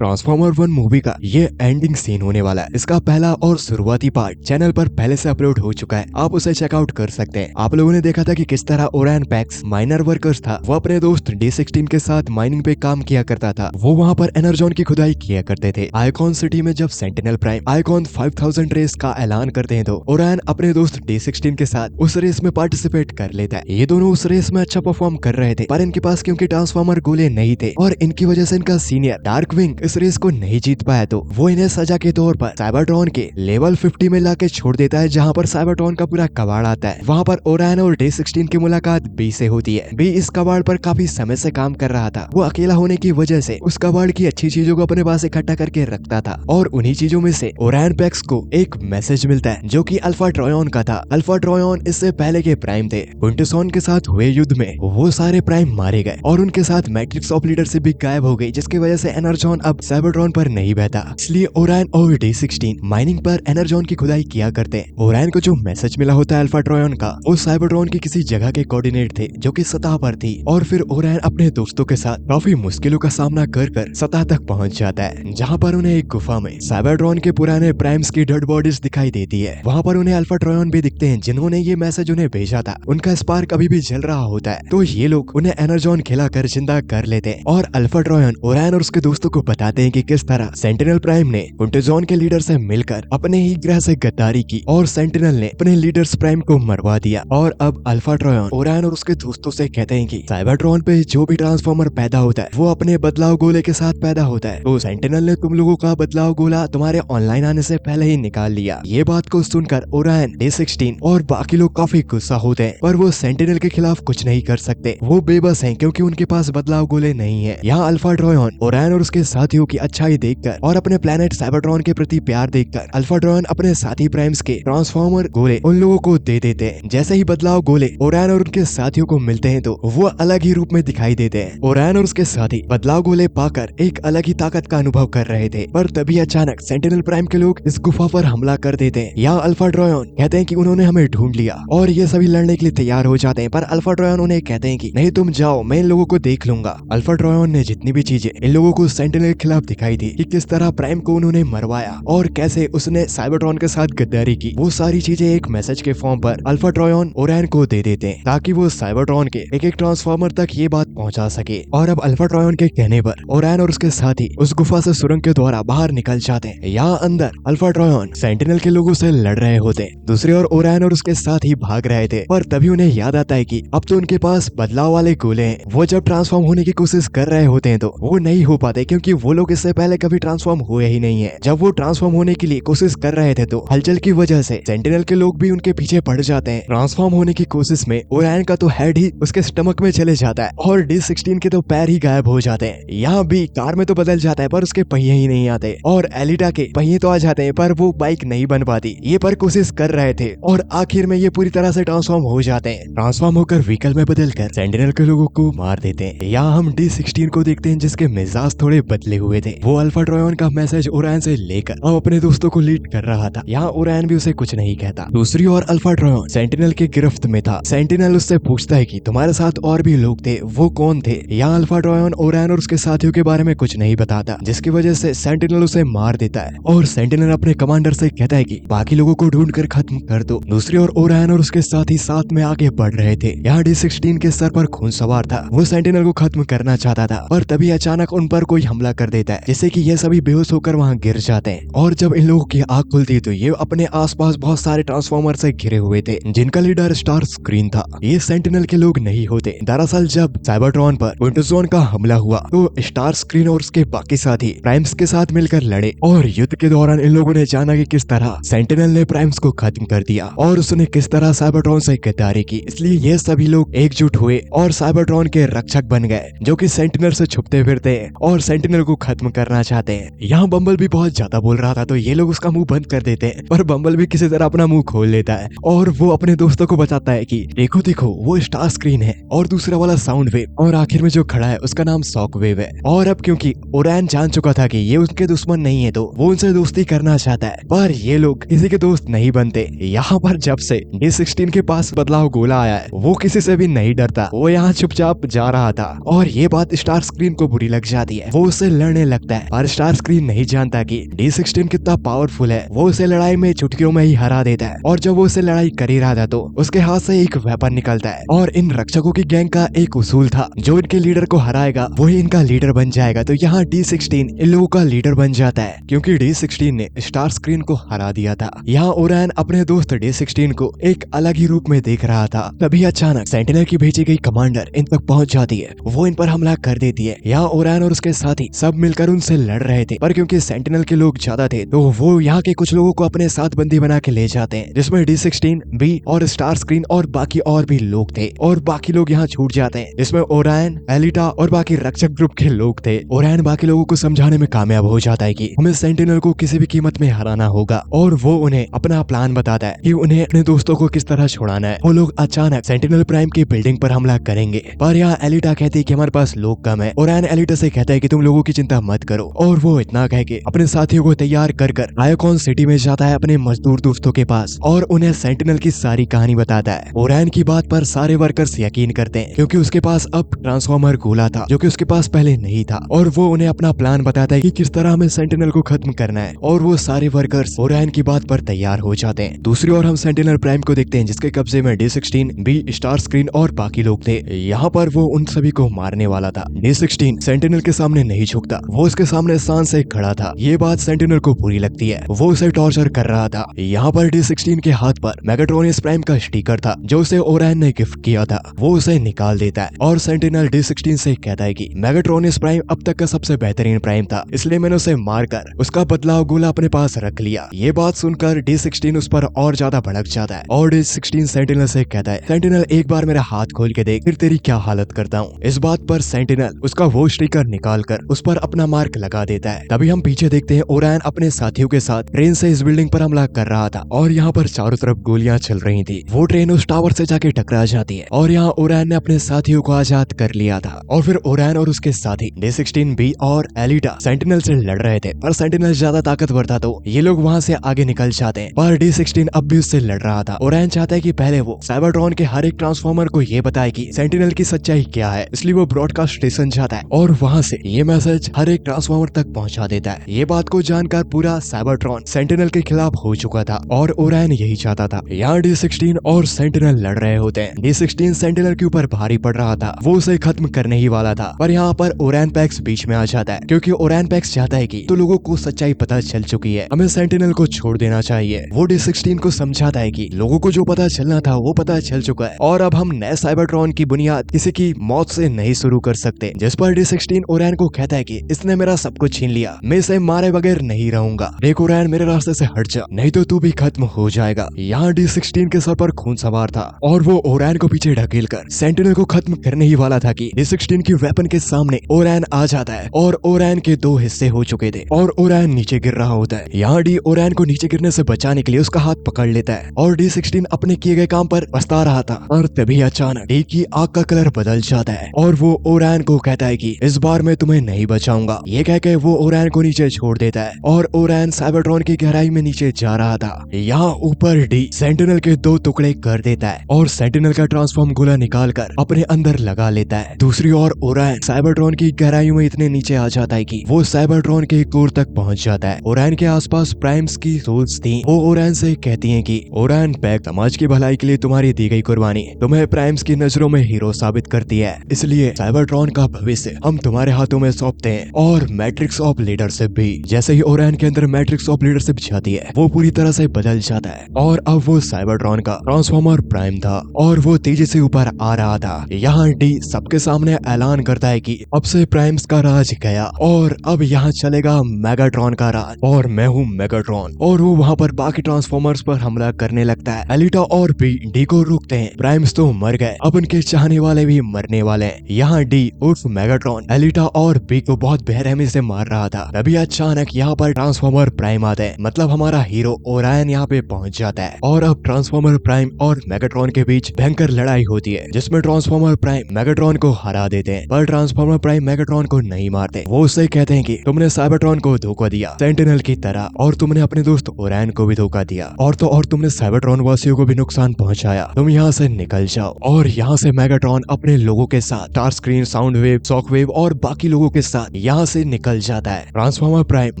Transformer 1 movie का ये ending scene होने वाला है। इसका पहला और शुरुआती पार्ट चैनल पर पहले से अपलोड हो चुका है, आप उसे चेकआउट कर सकते हैं। आप लोगों ने देखा था कि किस तरह ओरैन पैक्स माइनर वर्कर्स था, वो अपने दोस्त D16 के साथ माइनिंग पे काम किया करता था। वो वहाँ पर एनर्जॉन की खुदाई किया करते थे। आइकॉन सिटी में जब सेंटिनल प्राइम आइकॉन 5000 रेस का ऐलान करते हैं तो ओरैन अपने दोस्त D16 के साथ उस रेस में पार्टिसिपेट कर लेता है। ये दोनों उस रेस में अच्छा परफॉर्म कर रहे थे, पर इनके पास क्योंकि ट्रांसफॉर्मर गोले नहीं थे और इनकी वजह से इनका सीनियर डार्कविंग इस रेस को नहीं जीत पाया, तो वो इन्हें सजा के तौर पर साइबरट्रॉन के लेवल 50 में लाके छोड़ देता है, जहाँ पर साइबरट्रॉन का पूरा कबाड़ आता है। वहाँ पर ओरैन और D16 की मुलाकात बी से होती है। बी इस कबाड़ पर काफी समय से काम कर रहा था। वो अकेला होने की वजह से उस कबाड़ की अच्छी चीजों को अपने पास इकट्ठा करके रखता था और उन्हीं चीजों में से ओरैन पैक्स को एक मैसेज मिलता है जो कि अल्फा ट्रॉयन का था। अल्फा ट्रॉयन इससे पहले के प्राइम थे। पुंटसॉन के साथ हुए युद्ध में वो सारे प्राइम मारे गए और उनके साथ मैट्रिक्स ऑफ लीडरशिप भी गायब हो गई, जिसकी वजह से एनर्जॉन अब साइबरट्रॉन पर नहीं बहता। इसलिए ओरैन और D16 माइनिंग पर एनर्जॉन की खुदाई किया करते हैं। ओरैन को जो मैसेज मिला होता है अल्फा ट्रॉयन का, वो साइबरट्रॉन की किसी जगह के कोऑर्डिनेट थे जो कि सतह पर थी, और फिर ओरैन अपने दोस्तों के साथ काफी मुश्किलों का सामना कर सतह तक पहुंच जाता है, जहां पर उन्हें एक गुफा में साइबरट्रॉन के पुराने प्राइम्स की डेड बॉडीज दिखाई देती है। वहां पर उन्हें अल्फा ट्रॉयन भी दिखते हैं, जिन्होंने ये मैसेज उन्हें भेजा था। उनका स्पार्क अभी भी जल रहा होता है, तो ये लोग उन्हें एनर्जॉन खिलाकर जिंदा कर लेते हैं और अल्फा ट्रॉयन ओरैन और उसके दोस्तों को बताते हैं कि किस तरह सेंटिनल प्राइम ने पुंटजॉन के लीडर से मिलकर अपने ही ग्रह से गद्दारी की और सेंटिनल ने अपने लीडर्स प्राइम को मरवा दिया। और अब अल्फा ट्रॉयन ओरैन और उसके दोस्तों से कहते हैं कि साइबरट्रॉन पे जो भी ट्रांसफॉर्मर पैदा होता है वो अपने बदलाव गोले के साथ पैदा होता है, तो सेंटिनल ने तुम लोगों का बदलाव गोला तुम्हारे ऑनलाइन आने से पहले ही निकाल लिया। ये बात को सुनकर ओरैन, D16 और बाकी लोग काफी गुस्सा होते हैं, पर वो सेंटिनल के खिलाफ कुछ नहीं कर सकते। वो बेबस हैं क्योंकि उनके पास बदलाव गोले नहीं है। यहाँ अल्फा ट्रॉयन ओरैन और उसके साथियों की अच्छाई देखकर और अपने प्लेनेट साइबरट्रॉन के प्रति प्यार देखकर अल्फा ट्रॉयन अपने साथी प्राइम्स के ट्रांसफॉर्मर गोले उन लोगों को दे देते हैं। जैसे ही बदलाव गोले ओरैन और उनके साथियों को मिलते हैं तो वो अलग ही रूप में दिखाई देते हैं। ओरैन और उसके साथी बदलाव गोले पाकर एक अलग ही ताकत का अनुभव कर रहे थे, पर तभी अचानक सेंटिनल प्राइम के लोग इस गुफा पर हमला कर देते हैं। यहाँ अल्फा ट्रॉयन कहते हैं कि उन्होंने हमें ढूंढ लिया और ये सभी लड़ने के लिए तैयार हो जाते हैं, पर अल्फा ट्रॉयन उन्हें कहते हैं कि नहीं, तुम जाओ, मैं इन लोगों को देख लूंगा। अल्फा ट्रॉयन ने जितनी भी चीजें इन लोगों को सेंटिनल के खिलाफ दिखाई थी कि किस तरह प्राइम को उन्होंने मरवाया और कैसे उसने साइबरट्रॉन के साथ गद्दारी की, वो सारी चीजें एक मैसेज के फॉर्म पर अल्फा ट्रॉयन ओरैन को दे देते हैं ताकि वो साइबरट्रॉन के एक एक ट्रांसफॉर्मर तक ये बात पहुंचा सके। और अब अल्फा ट्रॉयन के कहने पर ओरैन और उसके साथी उस गुफा से सुरंग के द्वारा बाहर निकल जाते हैं। यहाँ अंदर अल्फा ट्रॉयन सेंटिनल के लोगों से लड़ रहे होते हैं, दूसरी ओर ओरैन और उसके साथी भाग रहे थे, पर तभी उन्हें याद आता है कि अब तो उनके पास बदलाव वाले गोले हैं। वो जब ट्रांसफॉर्म होने की कोशिश कर रहे होते हैं तो वो नहीं हो पाते, क्योंकि वो लोग इससे पहले कभी ट्रांसफॉर्म हुए ही नहीं है। जब वो ट्रांसफॉर्म होने के लिए कोशिश कर रहे थे तो हलचल की वजह से सेंटिनल के लोग भी उनके पीछे पड़ जाते हैं। ट्रांसफॉर्म होने की कोशिश में ओरैन का तो हेड ही उसके स्टमक में चले जाता है और D16 के तो पैर ही गायब हो जाते हैं। यहाँ भी कार में तो बदल जाता है, पर उसके पहिए ही नहीं आते, और एलिटा के पहिए तो आ जाते हैं पर वो बाइक नहीं बन पाती। ये पर कोशिश कर रहे थे और आखिर में ये पूरी तरह से ट्रांसफॉर्म हो जाते हैं। ट्रांसफॉर्म होकर व्हीकल में बदलकर सेंटिनल के लोगों को मार देते हैं। यहाँ हम D16 को देखते हैं जिसके मिजाज थोड़े बदले हुए थे। वो अल्फा ट्रॉयन का मैसेज ओरैन से लेकर अब अपने दोस्तों को लीड कर रहा था। यहाँ ओरैन भी उसे कुछ नहीं कहता। दूसरी ओर अल्फा ट्रॉयन सेंटिनल की गिरफ्त में था। सेंटिनल उससे पूछता है कि तुम्हारे साथ और भी लोग थे, वो कौन थे? यहाँ अल्फा ट्रॉयन ओरैन और उसके साथियों के बारे में कुछ नहीं बताता, जिसकी वजह से सेंटिनल उसे मार देता है और सेंटिनल अपने कमांडर से कहता है कि बाकी लोगों को ढूंढ कर खत्म कर दो। दूसरी ओर ओरैन और उसके साथी साथ में आगे बढ़ रहे थे। यहाँ D16 के सर पर खून सवार था, वो सेंटिनल को खत्म करना चाहता था, पर तभी अचानक उन पर कोई हमला कर देता है, जिससे कि ये सभी बेहोश होकर वहाँ गिर जाते हैं। और जब इन लोगों की आंख खुलती है तो ये अपने आसपास बहुत सारे ट्रांसफॉर्मर से घिरे हुए थे, जिनका लीडर स्टार स्क्रीन था। ये सेंटिनल के लोग नहीं होते। दरअसल जब साइबरट्रॉन पर पुंटजॉन का हमला हुआ तो स्टार स्क्रीन और उसके बाकी साथी प्राइम्स के साथ मिलकर लड़े और युद्ध के दौरान इन लोगों ने जाना कि किस तरह सेंटिनल ने प्राइम्स को खत्म कर दिया और उसने किस तरह साइबरट्रॉन से गद्दारी की। इसलिए ये सभी लोग एकजुट हुए और साइबरट्रॉन के रक्षक बन गए, जो कि सेंटिनल से छुपते फिरते हैं और सेंटिनल को खत्म करना चाहते हैं। यहाँ बम्बल भी बहुत ज्यादा बोल रहा था, तो ये लोग उसका मुंह बंद कर देते हैं, पर बम्बल भी किसी तरह अपना मुंह खोल लेता है और वो अपने दोस्तों को बताता है कि देखो देखो, वो स्टार स्क्रीन है और दूसरा वाला साउंड वेव, और आखिर में जो खड़ा है उसका नाम शॉक वेव है। और अब क्योंकि ओरैन जान चुका था कि ये उसके दुश्मन नहीं है, तो वो उनसे दोस्ती करना चाहता है, पर ये लोग किसी के दोस्त नहीं बनते। यहाँ पर जब से D16 के पास बदलाव गोला आया है, वो किसी से भी नहीं डरता। वो यहाँ चुपचाप जा रहा था और ये बात स्टार स्क्रीन को बुरी लग जाती है। वो उससे लड़ लड़ने लगता है, पर स्टार स्क्रीन नहीं जानता कि D16 कितना पावरफुल है। वो उसे लड़ाई में चुटकियों में ही हरा देता है और जब वो उसे लड़ाई कर ही रहा था तो उसके हाथ से एक वेपन निकलता है और इन रक्षकों की गैंग का एक उसूल था, जो इनके लीडर को हराएगा वही इनका लीडर बन जाएगा। तो यहाँ D16 इन लोगों का लीडर बन जाता है क्योंकि D16 ने स्टार स्क्रीन को हरा दिया था। यहाँ ओरैन अपने दोस्त D16 को एक अलग ही रूप में देख रहा था। तभी अचानक सेंटिनल की भेजी गई कमांडर इन तक पहुंच जाती है, वो इन पर हमला कर देती है। यहाँ ओरैन और उसके साथी सब मिलकर उनसे लड़ रहे थे, पर क्योंकि सेंटिनल के लोग ज्यादा थे तो वो यहाँ के कुछ लोगों को अपने साथ बंदी बना के ले जाते हैं, जिसमें D16, बी और स्टार स्क्रीन और बाकी और भी लोग थे। और बाकी लोग यहाँ छूट जाते हैं, जिसमें ओरैन, एलिटा और बाकी रक्षक ग्रुप के लोग थे। ओरैन बाकी लोगों को समझाने में कामयाब हो जाता है कि हमें सेंटिनल को किसी भी कीमत में हराना होगा और वो उन्हें अपना प्लान बताता है कि उन्हें अपने दोस्तों को किस तरह छुड़ाना है। वो लोग अचानक सेंटिनल प्राइम की बिल्डिंग पर हमला करेंगे, पर यहाँ एलिटा कहती है कि हमारे पास लोग कम है। ओरैन एलिटा से कहता है कि तुम लोगों की चिंता मत करो, और वो इतना कह के अपने साथियों को तैयार कर आयोकॉन सिटी में जाता है अपने मजदूर दोस्तों के पास और उन्हें सेंटिनल की सारी कहानी बताता है। ओरैन की बात पर सारे वर्कर्स यकीन करते हैं क्योंकि उसके पास अब ट्रांसफॉर्मर गोला था जो कि उसके पास पहले नहीं था, और वो उन्हें अपना प्लान बताता है कि किस तरह हमें सेंटिनल को खत्म करना है, और वो सारे वर्कर्स ओरैन की बात पर तैयार हो जाते हैं। दूसरी ओर हम सेंटिनल प्राइम को देखते हैं, जिसके कब्जे में D16, बी, स्टार स्क्रीन और बाकी लोग थे। यहाँ पर वो उन सभी को मारने वाला था। D16 सेंटिनल के सामने नहीं झुकता, वो उसके सामने शान से खड़ा था। ये बात सेंटिनल को बुरी लगती है, वो उसे टॉर्चर कर रहा था। यहाँ पर D16 के हाथ पर मेगाट्रॉनियस प्राइम का स्टिकर था जो उसे ओरैन ने गिफ्ट किया था। वो उसे निकाल देता है और सेंटिनल D16 से कहता है कि मेगाट्रॉनियस प्राइम अब तक का सबसे बेहतरीन प्राइम था, इसलिए मैंने उसे मारकर उसका बदलाव गोला अपने पास रख लिया। ये बात सुनकर D16 उस पर और ज्यादा भड़क जाता है और D16 सेंटिनल से कहता है, सेंटिनल एक बार मेरा हाथ खोल के देख, फिर तेरी क्या हालत करता हूँ। इस बात पर सेंटिनल उसका वो स्टिकर निकाल कर उस पर अपना मार्क लगा देता है। तभी हम पीछे देखते हैं ओरैन अपने साथियों के साथ ट्रेन से इस बिल्डिंग पर हमला कर रहा था और यहाँ पर चारों तरफ गोलियां चल रही थी। वो ट्रेन उस टावर से जाके टकरा जाती है और यहाँ ओरैन ने अपने साथियों को आजाद कर लिया था। और फिर ओरैन और उसके साथी D16, बी और एलिटा सेंटिनल से लड़ रहे थे, पर सेंटिनल ज्यादा ताकतवर था तो ये लोग वहाँ से आगे निकल जाते हैं, पर D16 अब भी उससे लड़ रहा था। ओरैन चाहता है कि पहले वो साइबरट्रॉन के हर एक ट्रांसफॉर्मर को ये बताए कि सेंटिनल की सच्चाई क्या है, इसलिए वो ब्रॉडकास्ट स्टेशन जाता है और वहाँ से ये मैसेज हर एक ट्रांसफॉर्मर तक पहुँचा देता है। ये बात को जानकर पूरा साइबरट्रॉन सेंटिनल के खिलाफ हो चुका था और ओरैन यही चाहता था। यहाँ D16 और सेंटिनल लड़ रहे होते हैं। D16 सेंटिनल के ऊपर भारी पड़ रहा था, वो उसे खत्म करने ही वाला था, पर यहाँ पर ओरैन पैक्स बीच में आ जाता है क्योंकि ओरैन पैक्स चाहता है कि तो लोगों को सच्चाई पता चल चुकी है, हमें सेंटिनल को छोड़ देना चाहिए। वो D16 को समझाता है कि लोगों को जो पता चलना था वो पता चल चुका है और अब हम नए साइबरट्रॉन की बुनियाद किसी की मौत से नहीं शुरू कर सकते। जिस पर D16 ओरैन को कहता है कि इसने मेरा सब कुछ छीन लिया, मैं इसे मारे बगैर नहीं रहूंगा। देख ओरैन, मेरे रास्ते से हट जा, नहीं तो तू भी खत्म हो जाएगा। यहाँ D16 के सर पर खून सवार था और वो ओरैन को पीछे ढकेल कर सेंटिनल को खत्म करने ही वाला था कि D16 की वेपन के सामने ओरैन आ जाता है और ओरैन के दो हिस्से हो चुके थे और ओरैन नीचे गिर रहा होता है। यहाँ डी ओरैन को नीचे गिरने से बचाने के लिए उसका हाथ पकड़ लेता है और D16 अपने किए गए काम पर पछता रहा था, और तभी अचानक डी की आंख का कलर बदल जाता है और वो ओरैन को कहता है कि इस बार मैं तुम्हें नहीं बचाऊंगा। ये कह के वो ओरैन को नीचे छोड़ देता है और ओरैन साइबरट्रॉन की गहराई में नीचे जा रहा था। यहाँ ऊपर डी सेंटिनल के दो टुकड़े कर देता है और सेंटिनल का ट्रांसफॉर्म गोला निकाल कर अपने अंदर लगा लेता है। दूसरी ओर ओरैन साइबरट्रॉन की गहराइयों में इतने नीचे आ जाता है कि वो साइबरट्रॉन के कोर तक पहुंच जाता है। ओरैन के आसपास प्राइम्स की सोल्स थी। वो ओरैन से कहती हैं कि ओरैन पैक, समाज की भलाई के लिए तुम्हारी दी गई कुर्बानी तुम्हें प्राइम्स की नजरों में हीरो साबित करती है, इसलिए साइबरट्रॉन का भविष्य हम तुम्हारे हाथों में सौंपते हैं और मैट्रिक्स ऑफ लीडरशिप भी। जैसे ही ओरैन के अंदर मैट्रिक्स ऑफ लीडरशिप जाती है वो पूरी तरह से बदल जाता है और अब वो साइबरट्रॉन का ट्रांसफॉर्मर प्राइम था और वो तेजी से ऊपर आ रहा था। यहाँ डी सबके सामने ऐलान करता है कि अब से प्राइम्स का राज गया और अब यहाँ चलेगा मेगाट्रॉन का राज और मैं हूँ मेगाट्रॉन। और वो वहाँ पर बाकी ट्रांसफॉर्मर्स पर हमला करने लगता है। एलिटा और बी डी को रोकते हैं। प्राइम्स तो मर गए, अब उनके चाहने वाले भी मरने वाले हैं। यहाँ डी उर्फ मेगाट्रॉन एलिटा और बी को बहुत बेरहमी से मार रहा था। तभी अचानक यहाँ पर ट्रांसफॉर्मर प्राइम आता है, मतलब हमारा हीरो ओरैन यहाँ पे पहुंच जाता है और अब ट्रांसफॉर्मर प्राइम और मेगाट्रॉन के बीच भयंकर लड़ाई होती है जिसमें ट्रांसफॉर्मर प्राइम मेगाट्रॉन को हरा देते हैं, पर ट्रांसफॉर्मर प्राइम मेगाट्रॉन को नहीं मारते। वो उससे कहते हैं कि तुमने साइबरट्रॉन को धोखा दिया सेंटिनल की तरह, और तुमने अपने दोस्त ओरैन को भी धोखा दिया और तुमने साइबरट्रॉन वासियों को भी नुकसान पहुंचाया। तुम यहाँ से निकल जाओ। और यहाँ से मेगाट्रॉन अपने लोगों के साथ star screen, sound wave, shock wave और बाकी लोगों के साथ यहाँ से निकल जाता है। ट्रांसफॉर्मर प्राइम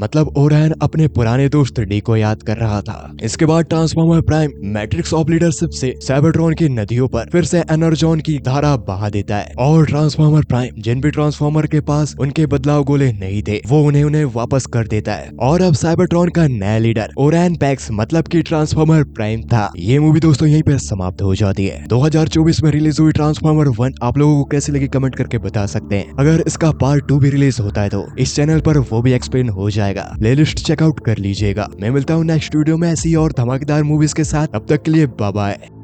मतलब ओरैन अपने पुराने दोस्त डी को याद कर रहा था। इसके बाद transformer prime matrix of leadership से साइबरट्रॉन की नदियों पर फिर से एनर्जॉन की धारा बहा देता है और ट्रांसफॉर्मर प्राइम जिन भी ट्रांसफॉर्मर के पास उनके बदलाव गोले नहीं थे वो उन्हें वापस कर देता है और अब साइबरट्रॉन का नया लीडर ओरैन पैक्स मतलब कि ट्रांसफॉर्मर प्राइम था। ये मूवी दोस्तों यहीं पे समाप्त हो जाती है। 2024 में रिलीज हुई ट्रांसफॉर्मर 1 आप लोगों को कैसी लगी कमेंट करके बता सकते हैं। अगर इसका पार्ट 2 भी रिलीज होता है तो इस चैनल पर वो भी एक्सप्लेन हो जाएगा। प्लेलिस्ट चेकआउट कर लीजिएगा। मैं मिलता हूँ नेक्स्ट वीडियो में ऐसी और धमाकेदार मूवीज के साथ। अब तक के लिए बाय बाय।